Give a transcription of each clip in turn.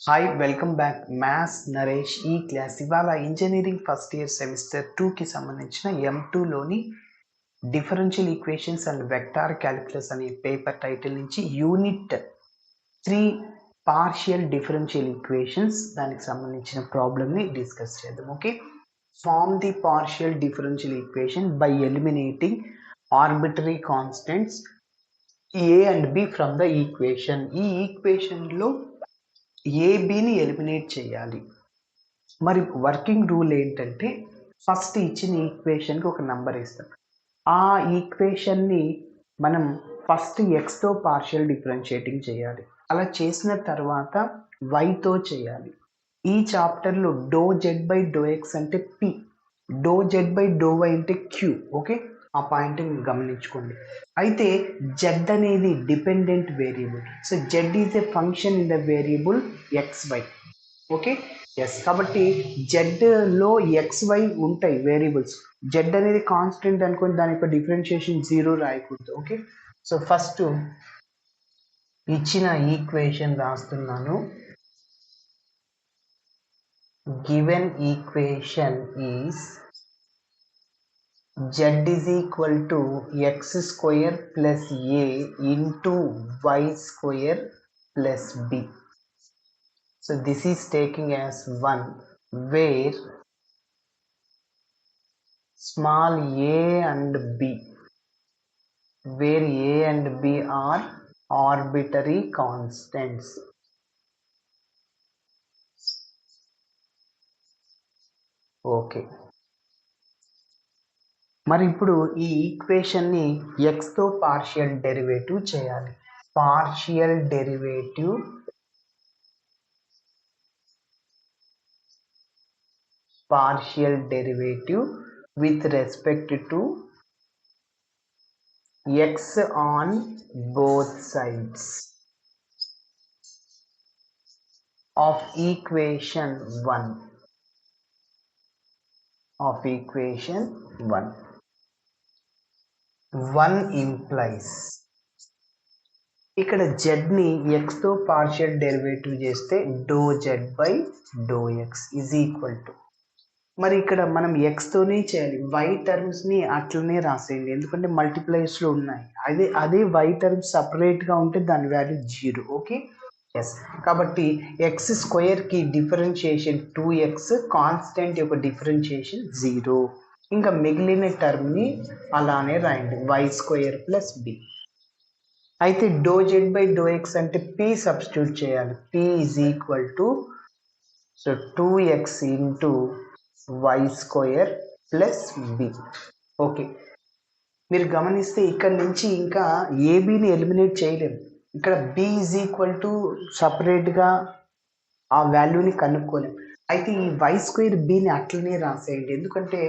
Hi welcome back maths Naresh ఈ class ఇవాళ engineering first year semester 2కి సంబంధించిన M2లోని differential equations and vector calculus అనే పేపర్ టైటిల్ నుంచి యూనిట్ 3 పార్షియల్ డిఫరెన్షియల్ ఈక్వేషన్స్ దానికి సంబంధించిన ప్రాబ్లమ్ని డిస్కస్ చేద్దాం. Okay, form the partial differential equation by eliminating arbitrary constants A and B from the equation. ఈ ఈక్వేషన్లో ఏబిని ఎలిమినేట్ చేయాలి. మరి వర్కింగ్ రూల్ ఏంటంటే ఫస్ట్ ఇచ్చిన ఈక్వేషన్కి ఒక నంబర్ ఇస్తాం. ఆ ఈక్వేషన్ని మనం ఫస్ట్ ఎక్స్తో పార్షియల్ డిఫరెన్షియేటింగ్ చేయాలి. అలా చేసిన తర్వాత వైతో చేయాలి. ఈ చాప్టర్లో do Z by do X అంటే P, do Z by do Y అంటే క్యూ. ఓకే, ఆ పాయింట్ గమనించుకోండి. అయితే జెడ్ అనేది dependent variable. So Z is a function in the variable XY. Okay, yes, కాబట్టి జెడ్లో XY ఉంటాయి వేరియబుల్స్. జెడ్ అనేది కాన్స్టెంట్ అనుకుని దాని యొక్క డిఫరెన్షియేషన్ 0 రాయకూడదు. ఓకే, సో ఫస్ట్ ఇచ్చిన ఈక్వేషన్ రాస్తున్నాను. Given equation is Z is equal to x square plus a into y square plus b. So this is taking as 1 where small a and b, where a and b are arbitrary constants. Okay. మరి ఇప్పుడు ఈ ఈక్వేషన్ని ఎక్స్తో partial derivative చేయాలి. Partial derivative with respect to x on both sides of equation 1. One implies ఇక్కడ జెడ్ని ఎక్స్తో partial derivative చేస్తే do Z by do x is equal to, మరి ఇక్కడ మనం ఎక్స్తోనే చేయాలి. వై టర్మ్స్ని అట్లనే రాసేయండి, ఎందుకంటే మల్టిప్లైస్లో ఉన్నాయి. అదే వై టర్మ్స్ సపరేట్గా ఉంటే దాని వాల్యూ 0. ఓకే, ఎస్, కాబట్టి ఎక్స్ స్క్వేర్కి డిఫరెన్షియేషన్ 2x, కాన్స్టెంట్ యొక్క డిఫరెన్షియేషన్ 0. ఇంకా మిగిలిన టర్మ్ని అలానే రాయండి, వై స్క్వేర్ ప్లస్ బి. అయితే do Z by do X అంటే పి సబ్స్టిట్యూట్ చేయాలి. P is equal to 2x into why square plus b. Okay, మీరు గమనిస్తే ఇక్కడ నుంచి ఇంకా ఏబిని ఎలిమినేట్ చేయలేము. ఇక్కడ బి ఈజ్ ఈక్వల్ టు సపరేట్గా ఆ వాల్యూని కనుక్కోలేము. అయితే ఈ వై స్క్వేర్ బిని అట్లనే రాసేయండి, ఎందుకంటే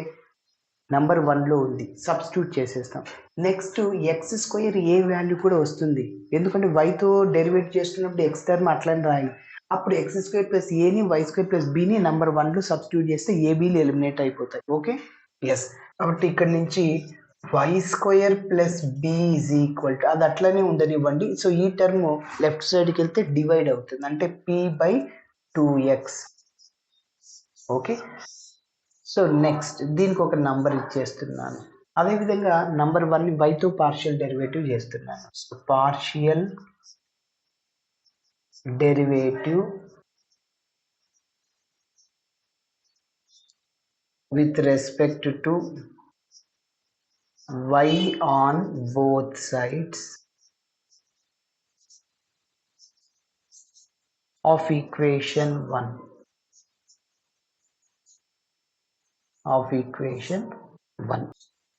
నంబర్ 1లో ఉంది, సబ్స్టిట్యూట్ చేసేస్తాం. నెక్స్ట్ ఎక్స్ స్క్వేర్ ఏ వాల్యూ కూడా వస్తుంది, ఎందుకంటే వైతో డెరివేట్ చేస్తున్నప్పుడు ఎక్స్ టర్మ్ అట్లని రాయాలి. అప్పుడు ఎక్స్ స్క్వేర్ ప్లస్ ఏని వై స్క్వేర్ ప్లస్ బిని నంబర్ 1లో సబ్స్టిట్యూట్ చేస్తే ఏబీలు ఎలిమినేట్ అయిపోతాయి. ఓకే, ఎస్, కాబట్టి ఇక్కడ నుంచి Y square plus B is equal to, అది అట్లనే ఉండనివ్వండి. సో ఈ టర్మ్ లెఫ్ట్ సైడ్కి వెళ్తే డివైడ్ అవుతుంది, అంటే P by 2x. Okay, so next దీనికి ఒక నంబర్ ఇచ్చేస్తున్నాను. అదేవిధంగా నంబర్ 1ని వైతో పార్షియల్ డెరివేటివ్ చేస్తున్నాను. So partial derivative with respect to y on both sides of equation 1.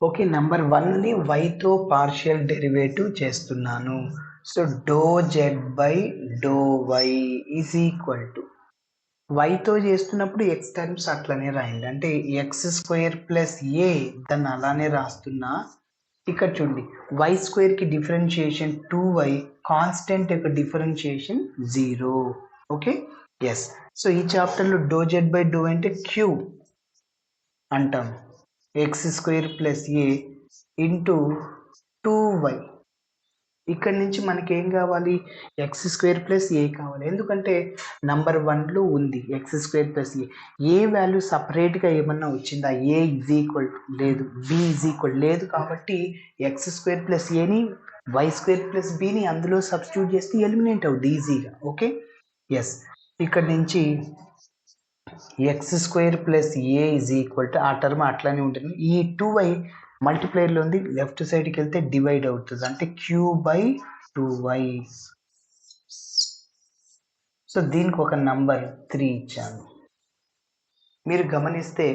Okay, number 1ని వైతో పార్షియల్ డెరివేటివ్ చేస్తున్నాను. So do Z by do Y is equal to, వైతో చేస్తున్నప్పుడు ఎక్స్ టర్మ్స్ అట్లనే రాయండి, అంటే ఎక్స్ స్క్వేర్ ప్లస్ ఏ దాన్ని అలానే రాస్తున్నా. ఇక్కడ చూడండి, వై స్క్వేర్కి డిఫరెన్షియేషన్ 2y, కాన్స్టెంట్ యొక్క డిఫరెన్షియేషన్ 0. ఓకే, ఎస్, సో ఈ చాప్టర్లో డో జెడ్ బై డో అంటే క్యూ అంటాం, ఎక్స్ స్క్వేర్ ప్లస్ ఏ ఇంటూ 2y ఇక్కడ నుంచి మనకి ఏం కావాలి, ఎక్స్ స్క్వేర్ ప్లస్ ఏ కావాలి. ఎందుకంటే నంబర్ 1లో ఉంది x square plus a value సపరేట్గా ఏమన్నా వచ్చిందా, ఏ ఈజ్ ఈక్వల్ లేదు, బి ఈజ్ ఈక్వల్ లేదు, కాబట్టి ఎక్స్ స్క్వేర్ ప్లస్ ఏని వై స్క్వేర్ ప్లస్ బిని అందులో సబ్స్టిట్యూట్ చేస్తే ఎలిమినేట్ అవుద్ది ఈజీగా. Okay, yes. ఇక్కడ నుంచి x square plus a is equal to ఆ టర్మ్ అట్లానే ఉంటుంది. ఈ 2y మల్టిప్లైర్లో ఉంది, లెఫ్ట్ సైడ్కి వెళ్తే డివైడ్ అవుతుంది, అంటే క్యూ బై 2y. సో దీనికి ఒక నంబర్ 3 ఇచ్చాను. మీరు గమనిస్తే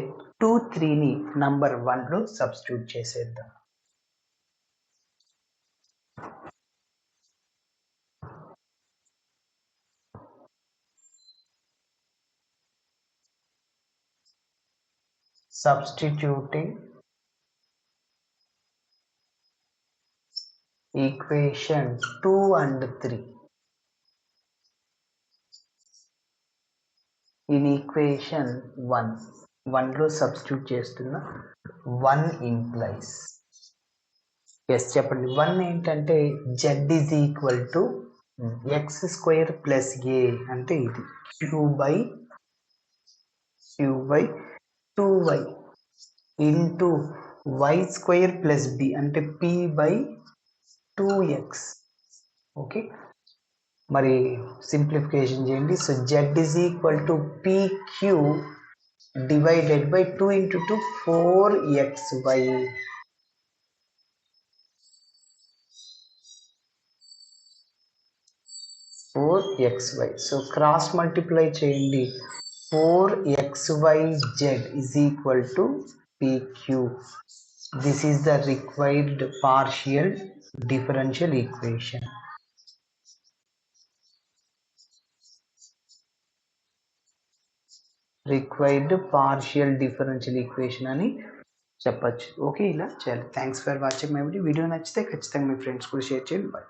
2, 3ని నంబర్ 1లో సబ్స్టిట్యూట్ చేసేద్దాం. Substituting equation 2 and 3 in equation 1లో సబ్స్టిట్యూట్ చేస్తున్నా. 1 implies, ఎస్ చెప్పండి, 1 ఏంటంటే z is equal to X square plus A అంటే ఇది Q by 2y into why square plus B అంటే పి బై 2x. ఓకే, మరి సింప్లిఫికేషన్ చేయండి. So z is equal to pq divided by 2 into 2 4xy. So cross multiply చేయండి. 4xyz is equal to pq. This is the required partial differential equation. Required partial differential equation అని చెప్పచ్చు. Okay, ఇలా చేయాలి. Thanks for watching my video. Video నచ్చితే ఖచ్చితంగా మీ friends కూడా share చేయండి. Bye.